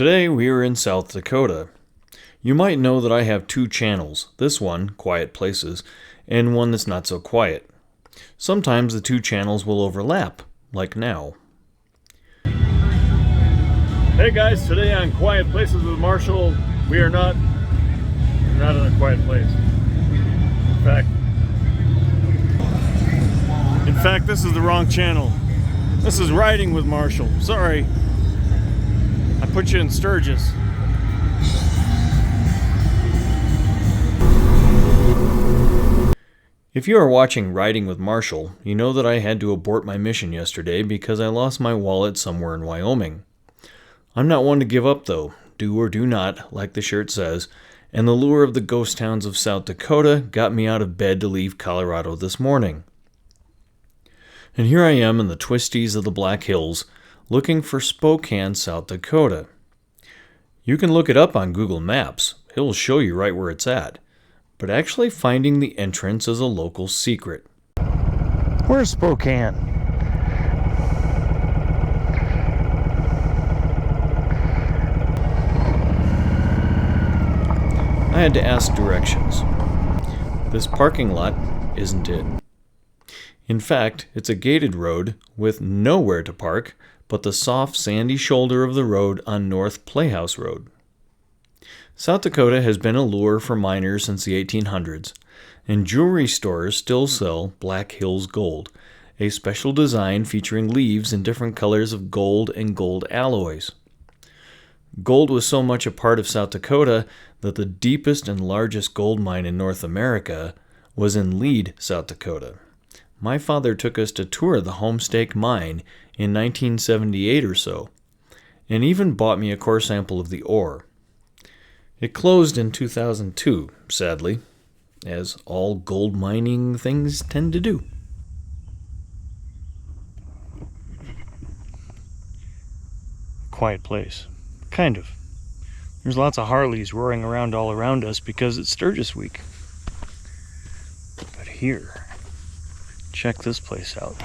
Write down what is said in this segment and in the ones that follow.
Today we are in South Dakota. You might know that I have two channels, this one, Quiet Places, and one that's not so quiet. Sometimes the two channels will overlap, like now. Hey guys, today on Quiet Places with Marshall, we're not in a quiet place. In fact, this is the wrong channel. This is Riding with Marshall. Sorry. I put you in Sturgis. If you are watching Riding with Marshall, you know that I had to abort my mission yesterday because I lost my wallet somewhere in Wyoming. I'm not one to give up though, do or do not, like the shirt says, and the lure of the ghost towns of South Dakota got me out of bed to leave Colorado this morning. And here I am in the twisties of the Black Hills, looking for Spokane, South Dakota. You can look it up on Google Maps. It'll show you right where it's at. But actually finding the entrance is a local secret. Where's Spokane? I had to ask directions. This parking lot isn't it. In fact, it's a gated road with nowhere to park but the soft sandy shoulder of the road on North Playhouse Road. South Dakota has been a lure for miners since the 1800s, and jewelry stores still sell Black Hills Gold, a special design featuring leaves in different colors of gold and gold alloys. Gold was so much a part of South Dakota that the deepest and largest gold mine in North America was in Lead, South Dakota. My father took us to tour the Homestake mine in 1978 or so, and even bought me a core sample of the ore. It closed in 2002, sadly, as all gold mining things tend to do. Quiet place. Kind of. There's lots of Harleys roaring around all around us because it's Sturgis week. But here, check this place out.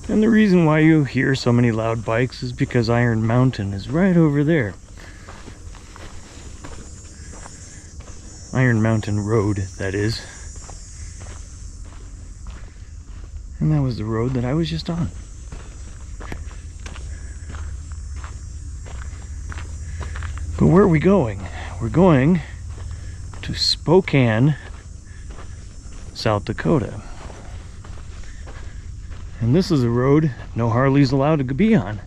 And the reason why you hear so many loud bikes is because Iron Mountain is right over there. Iron Mountain Road, that is. And that was the road that I was just on. But where are we going? We're going to Spokane, South Dakota. And this is a road no Harleys allowed to be on.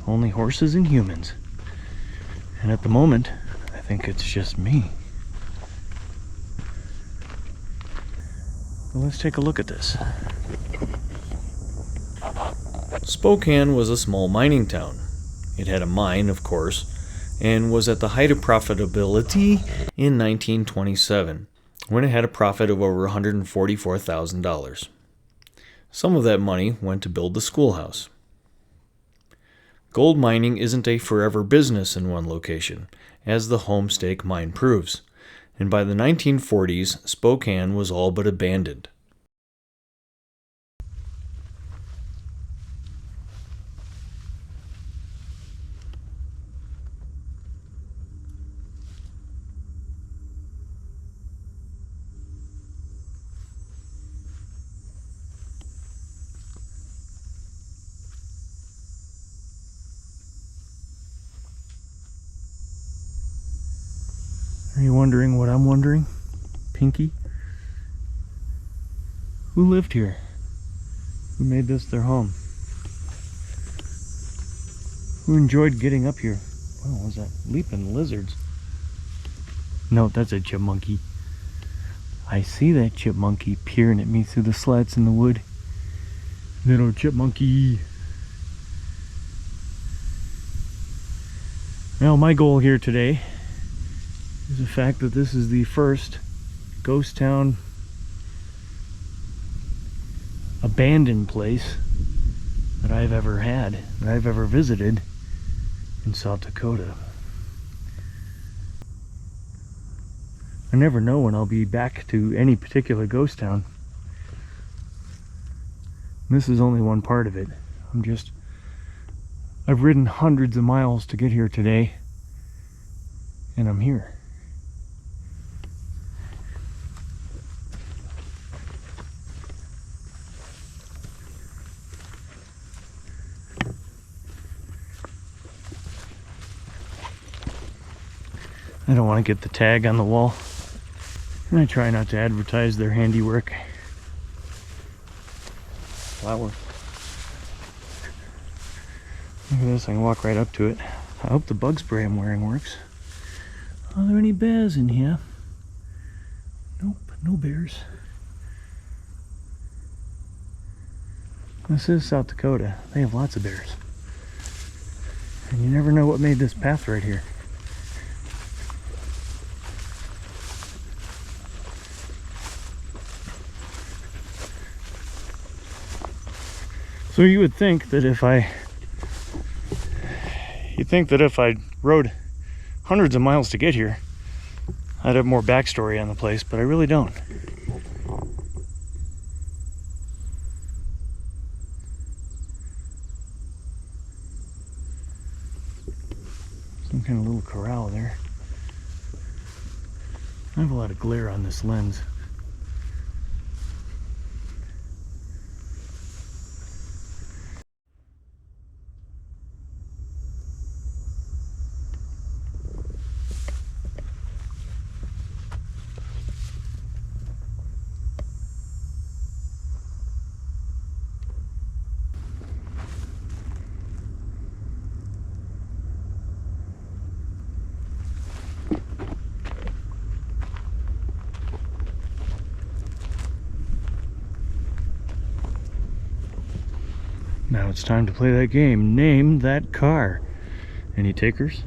Only horses and humans. And at the moment, I think it's just me. Well, let's take a look at this. Spokane was a small mining town. It had a mine, of course, and was at the height of profitability in 1927, when it had a profit of over $144,000. Some of that money went to build the schoolhouse. Gold mining isn't a forever business in one location, as the Homestake mine proves, and by the 1940s, Spokane was all but abandoned. Are you wondering what I'm wondering, Pinky? Who lived here? Who made this their home? Who enjoyed getting up here? What was that? Leaping lizards. No, that's a chipmunky. I see that chipmunky peering at me through the slats in the wood. Little chipmunky. Well, my goal here today is the fact that this is the first ghost town abandoned place that I've ever had, that I've ever visited in South Dakota. I never know when I'll be back to any particular ghost town. This is only one part of it. I've ridden hundreds of miles to get here today, and I'm here. I don't want to get the tag on the wall, and I try not to advertise their handiwork. Flower. Look at this, I can walk right up to it. I hope the bug spray I'm wearing works. Are there any bears in here? Nope, no bears. This is South Dakota. They have lots of bears. And you never know what made this path right here. So you would think that if I rode hundreds of miles to get here, I'd have more backstory on the place, but I really don't. Some kind of little corral there. I have a lot of glare on this lens. Now it's time to play that game. Name that car. Any takers?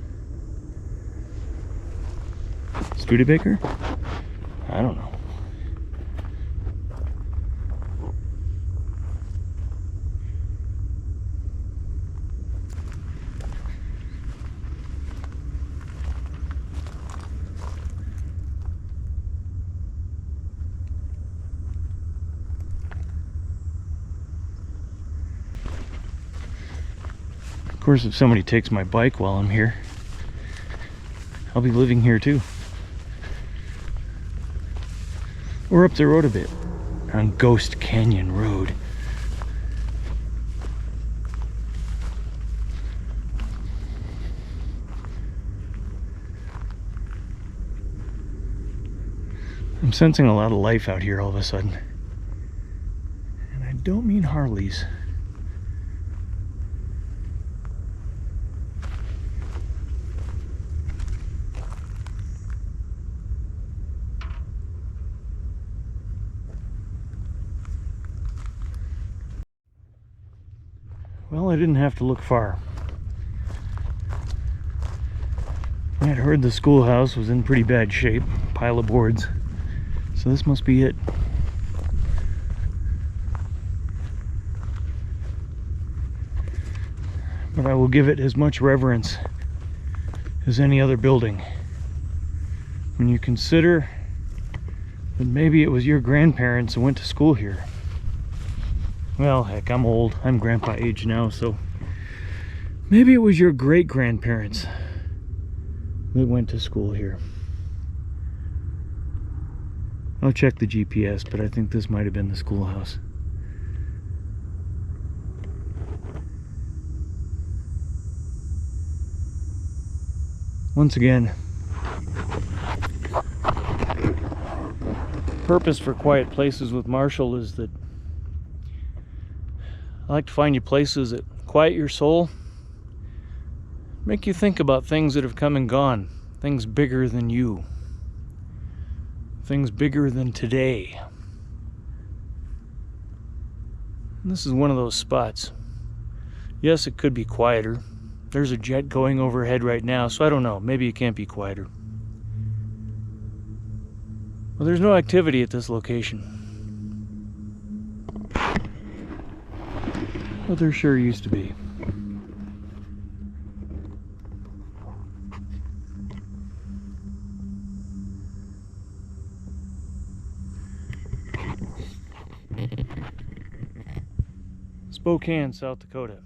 Studebaker? I don't know. Of course, if somebody takes my bike while I'm here, I'll be living here too. We're up the road a bit on Ghost Canyon Road. I'm sensing a lot of life out here all of a sudden. And I don't mean Harleys. Well, I didn't have to look far. I had heard the schoolhouse was in pretty bad shape, pile of boards, so this must be it. But I will give it as much reverence as any other building. When you consider that maybe it was your grandparents who went to school here. Well, heck, I'm old. I'm grandpa age now, so maybe it was your great-grandparents that went to school here. I'll check the GPS, but I think this might have been the schoolhouse. Once again, purpose for Quiet Places with Marshall is that I like to find you places that quiet your soul, make you think about things that have come and gone, things bigger than you, things bigger than today. And this is one of those spots. Yes, it could be quieter. There's a jet going overhead right now, so I don't know, maybe it can't be quieter. Well, there's no activity at this location. Well, there sure used to be. Spokane, South Dakota.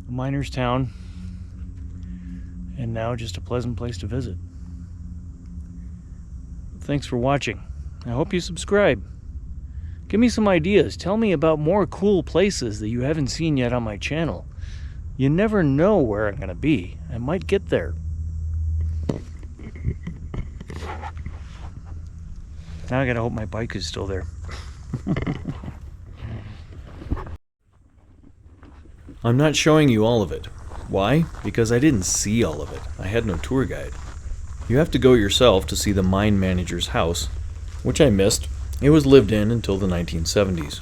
A miner's town, and now just a pleasant place to visit. Thanks for watching. I hope you subscribe. Give me some ideas. Tell me about more cool places that you haven't seen yet on my channel. You never know where I'm going to be. I might get there. Now I gotta hope my bike is still there. I'm not showing you all of it. Why? Because I didn't see all of it. I had no tour guide. You have to go yourself to see the mine manager's house, which I missed. It was lived in until the 1970s.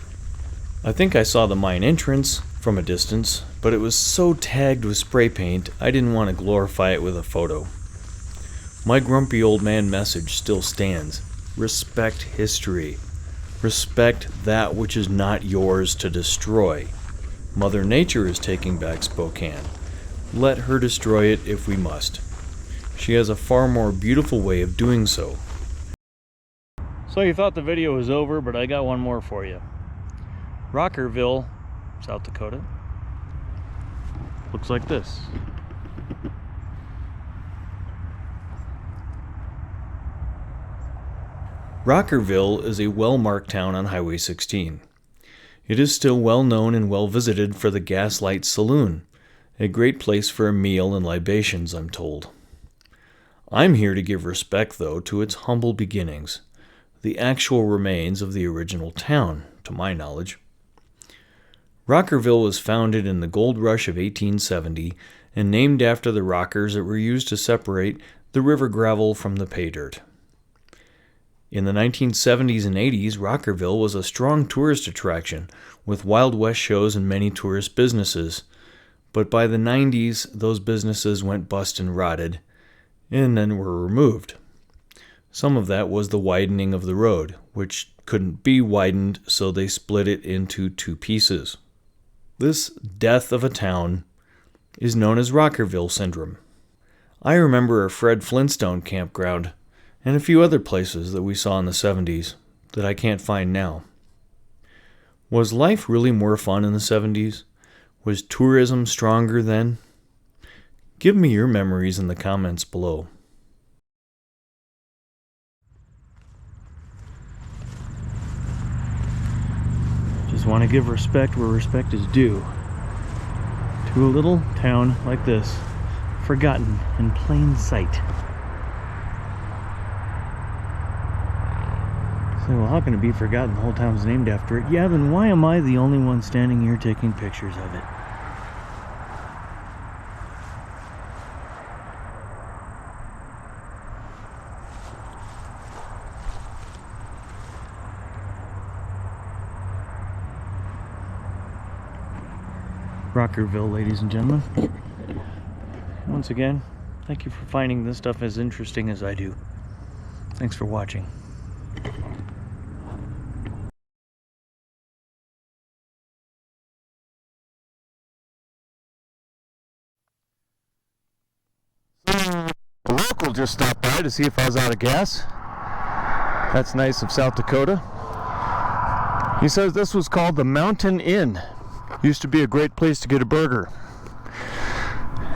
I think I saw the mine entrance from a distance, but it was so tagged with spray paint, I didn't want to glorify it with a photo. My grumpy old man message still stands. Respect history. Respect that which is not yours to destroy. Mother Nature is taking back Spokane. Let her destroy it if we must. She has a far more beautiful way of doing so. So you thought the video was over, but I got one more for you. Rockerville, South Dakota, looks like this. Rockerville is a well-marked town on Highway 16. It is still well known and well visited for the Gaslight Saloon, a great place for a meal and libations, I'm told. I'm here to give respect, though, to its humble beginnings, the actual remains of the original town, to my knowledge. Rockerville was founded in the gold rush of 1870 and named after the rockers that were used to separate the river gravel from the pay dirt. In the 1970s and 80s, Rockerville was a strong tourist attraction, with Wild West shows and many tourist businesses. But by the 90s, those businesses went bust and rotted, and then were removed. Some of that was the widening of the road, which couldn't be widened, so they split it into two pieces. This death of a town is known as Rockerville syndrome. I remember a Fred Flintstone campground, and a few other places that we saw in the 70s that I can't find now. Was life really more fun in the 70s? Was tourism stronger then? Give me your memories in the comments below. Just want to give respect where respect is due. To a little town like this, forgotten in plain sight. So, well, how can it be forgotten? The whole town's named after it. Yeah, then why am I the only one standing here taking pictures of it? Rockerville, ladies and gentlemen. Once again, thank you for finding this stuff as interesting as I do. Thanks for watching. The local just stopped by to see if I was out of gas. That's nice of South Dakota. He says this was called the Mountain Inn. Used to be a great place to get a burger.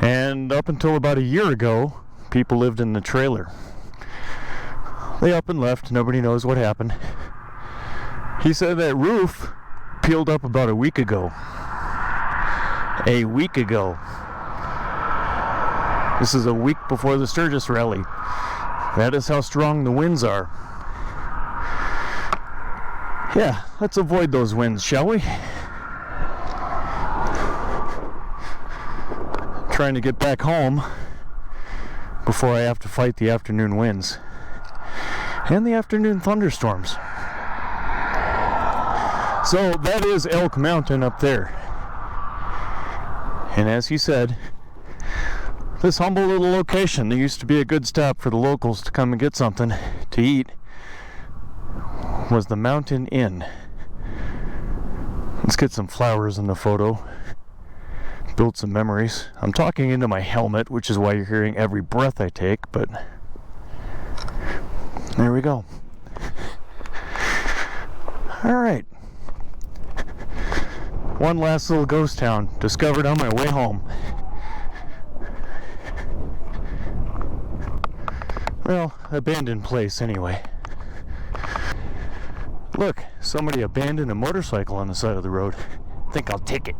And up until about a year ago, people lived in the trailer. They up and left. Nobody knows what happened. He said that roof peeled up about a week ago. A week ago. This is a week before the Sturgis rally. That is how strong the winds are. Yeah, let's avoid those winds, shall we? Trying to get back home before I have to fight the afternoon winds and the afternoon thunderstorms. So that is Elk Mountain up there. And as he said, this humble little location that used to be a good stop for the locals to come and get something to eat was the Mountain Inn. Let's get some flowers in the photo. Build some memories. I'm talking into my helmet, which is why you're hearing every breath I take, but there we go. All right. One last little ghost town discovered on my way home. Well, abandoned place anyway. Look, somebody abandoned a motorcycle on the side of the road. Think I'll take it.